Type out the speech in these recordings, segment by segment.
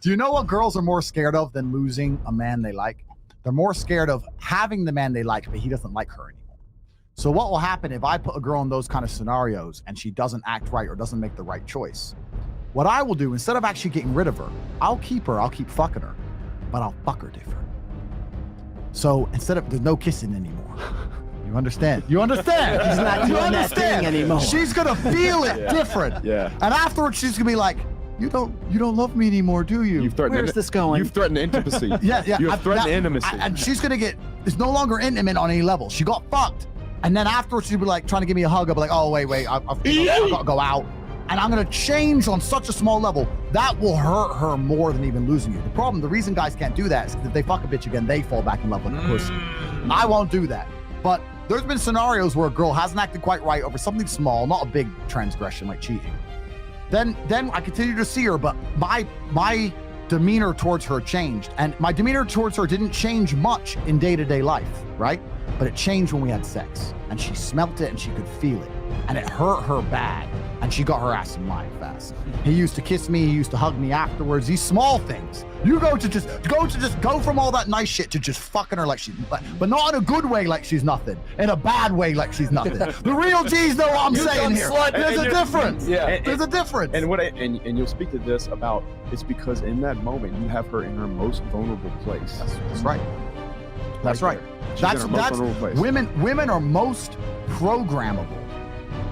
Do you know what girls are more scared of than losing a man they like? They're more scared of having the man they like, but he doesn't like her anymore. So what will happen if I put a girl in those kind of scenarios and she doesn't act right or doesn't make the right choice? What I will do, instead of actually getting rid of her, I'll keep fucking her, but I'll fuck her different. So instead of, there's no kissing anymore. You understand? You understand? He's not doing that thing anymore. She's gonna feel it different. Yeah. And afterwards, she's gonna be like, you don't love me anymore, do you? Where's this going? You've threatened intimacy. Yeah. You have threatened intimacy. And she's gonna get, it's no longer intimate on any level. She got fucked. And then afterwards, she'll be like trying to give me a hug. I'll be like, oh, wait, I've got to go out. And I'm gonna change on such a small level, that will hurt her more than even losing you. The reason guys can't do that is if they fuck a bitch again, they fall back in love with a pussy. I won't do that. But there's been scenarios where a girl hasn't acted quite right over something small, not a big transgression like cheating. Then I continue to see her, but my demeanor towards her changed. And my demeanor towards her didn't change much in day-to-day life, right? But it changed when we had sex. And she smelt it and she could feel it. And it hurt her bad. And she got her ass in line fast. He used to kiss me, he used to hug me afterwards. These small things. You go from all that nice shit to just fucking her like she's, but not in a good way like she's nothing. In a bad way like she's nothing. The real G's know what I'm saying here. There's a difference. Yeah. There's a difference. And you'll speak to this about, it's because in that moment you have her in her most vulnerable place. That's right. That's right. That's women are most programmable.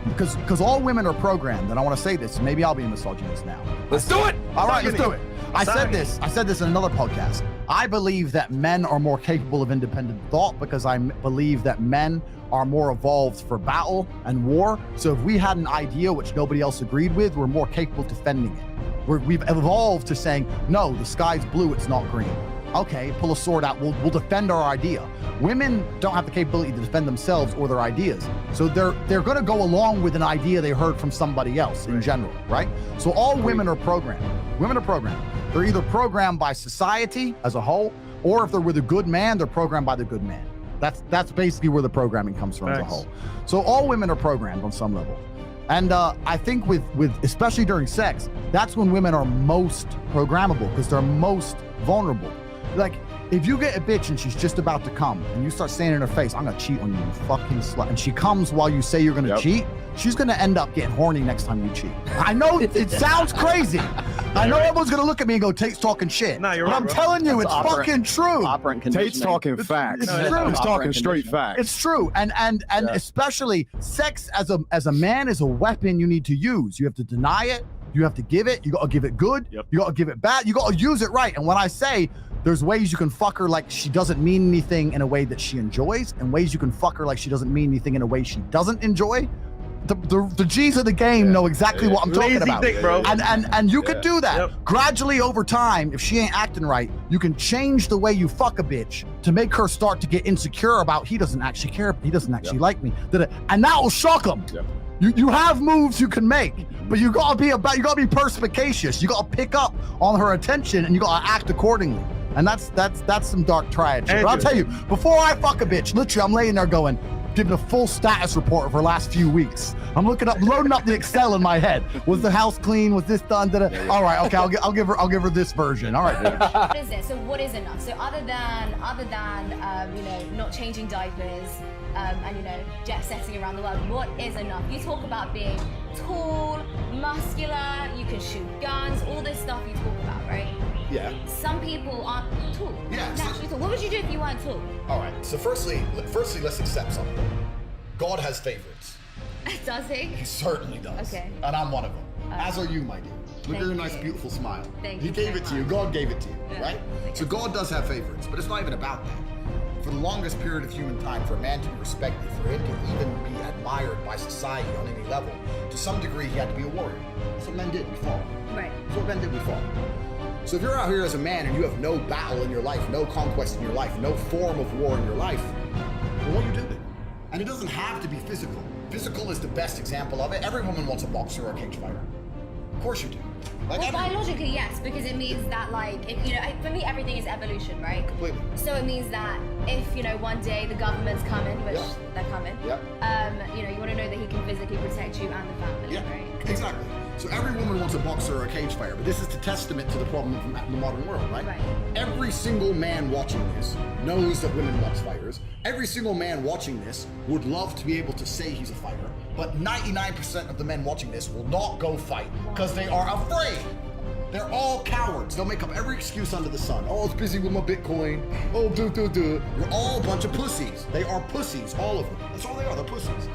Because all women are programmed, and I want to say this, maybe I'll be a misogynist now. Let's do it! All right, let's do it. I said this in another podcast. I believe that men are more capable of independent thought because I believe that men are more evolved for battle and war. So if we had an idea which nobody else agreed with, we're more capable of defending it. We've evolved to saying, no, the sky's blue, it's not green. Okay, pull a sword out, we'll defend our idea. Women don't have the capability to defend themselves or their ideas. So they're gonna go along with an idea they heard from somebody else in general, right? So all women are programmed. Women are programmed. They're either programmed by society as a whole, or if they're with a good man, they're programmed by the good man. That's basically where the programming comes from as a whole. So all women are programmed on some level. And I think with especially during sex, that's when women are most programmable because they're most vulnerable. Like, if you get a bitch and she's just about to come and you start saying in her face, I'm gonna cheat on you, you fucking slut, and she comes while you say you're gonna cheat, she's gonna end up getting horny next time you cheat. I know it sounds crazy. I know everyone's gonna look at me and go, Tate's talking shit. No, you're right, I'm telling you, it's fucking true. Tate's talking facts. It's true. He's talking straight facts. It's true. And especially sex as a man is a weapon you need to use. You have to deny it, you have to give it, you gotta give it good, you gotta give it bad, you gotta use it right. And when I say there's ways you can fuck her like she doesn't mean anything in a way that she enjoys, and ways you can fuck her like she doesn't mean anything in a way she doesn't enjoy. The G's of the game know exactly what I'm talking about. Dick, bro. And you could do that. Gradually over time, if she ain't acting right, you can change the way you fuck a bitch to make her start to get insecure about he doesn't actually care, he doesn't actually like me. And that will shock them. You have moves you can make, but you gotta be perspicacious. You gotta pick up on her attention and you gotta act accordingly. And that's some dark triad shit. But I'll tell you, before I fuck a bitch, literally I'm laying there going, giving a full status report of her last few weeks. I'm loading up the Excel in my head. Was the house clean? Was this done? All right, okay, I'll give her this version. All right. What is it? So what is enough? So other than not changing diapers and jet setting around the world, what is enough? You talk about being tall, muscular, you can shoot guns, all this stuff you talk about, right? Yeah. Some people aren't tall. Yeah. Naturally tall. What would you do if you weren't tall? All right. So firstly, let's accept something. God has favorites. Does he? He certainly does. Okay. And I'm one of them. As are you, my dear. Look at your nice, beautiful smile. Thank you. He gave it to you. God gave it to you, right? So Okay. God does have favorites, but it's not even about that. For the longest period of human time, for a man to be respected, for him to even be admired by society on any level, to some degree, he had to be a warrior. That's what men did. We fought. Right. That's what men did. We fought. So if you're out here as a man and you have no battle in your life, no conquest in your life, no form of war in your life, well, what do you do then? And it doesn't have to be physical. Physical is the best example of it. Every woman wants a boxer or a cage fighter. Of course you do. Well, biologically, yes, because it means that, for me, everything is evolution, right? Completely. So it means that if, one day the government's coming, which they're coming, you want to know that he can physically protect you and the family, right? Exactly. So every woman wants a boxer or a cage fighter, but this is a testament to the problem of the modern world, right? Every single man watching this knows that women want fighters. Every single man watching this would love to be able to say he's a fighter, but 99% of the men watching this will not go fight because they are afraid. They're all cowards. They'll make up every excuse under the sun. Oh, I was busy with my Bitcoin. Oh, You're all a bunch of pussies. They are pussies, all of them. That's all they are. They're pussies.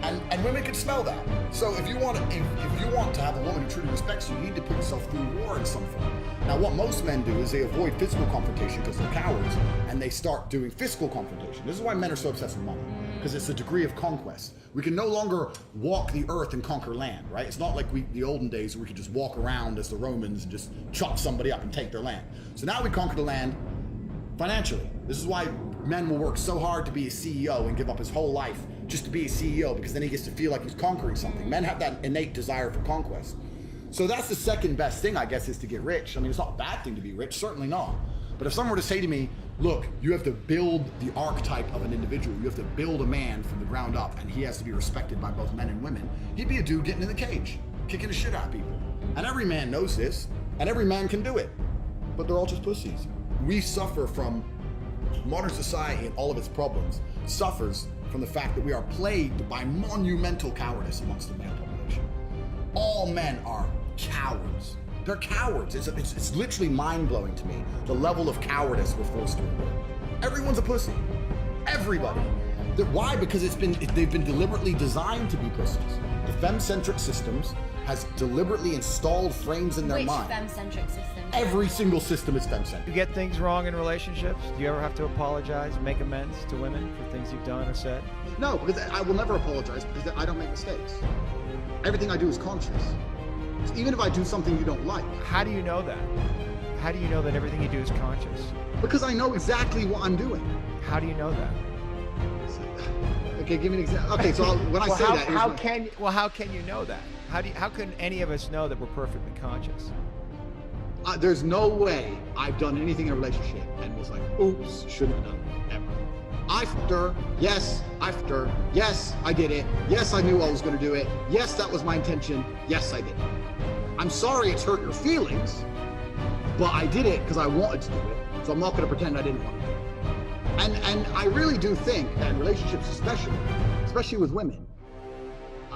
And women can smell that. So if you want to have a woman who truly respects you, you need to put yourself through war in some form. Now, what most men do is they avoid physical confrontation because they're cowards, and they start doing physical confrontation. This is why men are so obsessed with money, because it's a degree of conquest. We can no longer walk the earth and conquer land, right? It's not like the olden days where we could just walk around as the Romans and just chop somebody up and take their land. So now we conquer the land financially. This is why men will work so hard to be a CEO and give up his whole life just to be a CEO, because then he gets to feel like he's conquering something. Men have that innate desire for conquest. So that's the second best thing, I guess, is to get rich. I mean, it's not a bad thing to be rich, certainly not. But if someone were to say to me, look, you have to build the archetype of an individual, you have to build a man from the ground up, and he has to be respected by both men and women, he'd be a dude getting in the cage, kicking the shit out of people. And every man knows this, and every man can do it. But they're all just pussies. We suffer from modern society, and all of its problems suffers from the fact that we are plagued by monumental cowardice amongst the male population. All men are cowards. They're cowards. It's literally mind-blowing to me, the level of cowardice we're forced to endure. Everyone's a pussy. Everybody. Why? Because they've been deliberately designed to be pussies. The femme-centric systems has deliberately installed frames in their mind. Which femme-centric system? Every single system is femme-centric. You get things wrong in relationships? Do you ever have to apologize, make amends to women for things you've done or said? No, because I will never apologize because I don't make mistakes. Everything I do is conscious. So even if I do something you don't like. How do you know that? How do you know that everything you do is conscious? Because I know exactly what I'm doing. How do you know that? Okay, give me an example. Okay, so when I say that, how can you know that? How can any of us know that we're perfectly conscious? There's no way I've done anything in a relationship and was like, oops, shouldn't have done it, ever. I fucked her, yes, I fucked her, yes, I did it, yes, I knew I was gonna do it, yes, that was my intention, yes, I did it. I'm sorry it's hurt your feelings, but I did it because I wanted to do it, so I'm not gonna pretend I didn't want to do it. And I really do think that in relationships especially with women,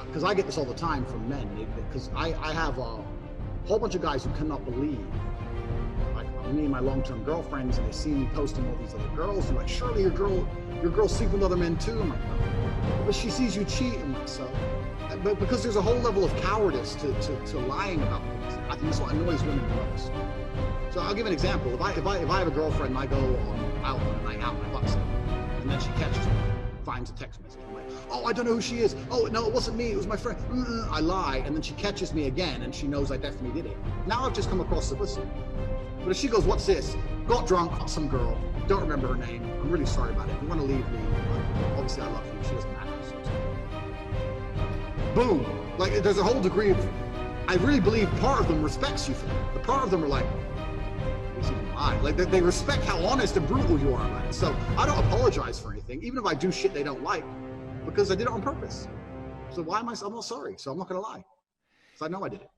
because I get this all the time from men, because I have a whole bunch of guys who cannot believe, like me and my long-term girlfriends, and they see me posting all these other girls, and like, surely your girl's sleeping with other men too. I'm like, no. But she sees you cheat. I'm like, so. But because there's a whole level of cowardice to lying about things. I think that's what annoys women the most. So I'll give an example. If I have a girlfriend and I go out on a night out and I fuck someone, and then she catches me, finds a text message. I'm like, oh, I don't know who she is. Oh, no, it wasn't me. It was my friend. I lie, and then she catches me again, and she knows I definitely did it. Now I've just come across the pussy. But if she goes, what's this? Got drunk, fucked some girl, don't remember her name. I'm really sorry about it. If you want to leave me, obviously I love you. She doesn't matter. So boom. Like, there's a whole degree of, I really believe part of them respects you for that. The part of them are like, like they respect how honest and brutal you are about it. So I don't apologize for anything, even if I do shit they don't like, because I did it on purpose. So why am I'm not sorry, so I'm not gonna lie. So I know I did it.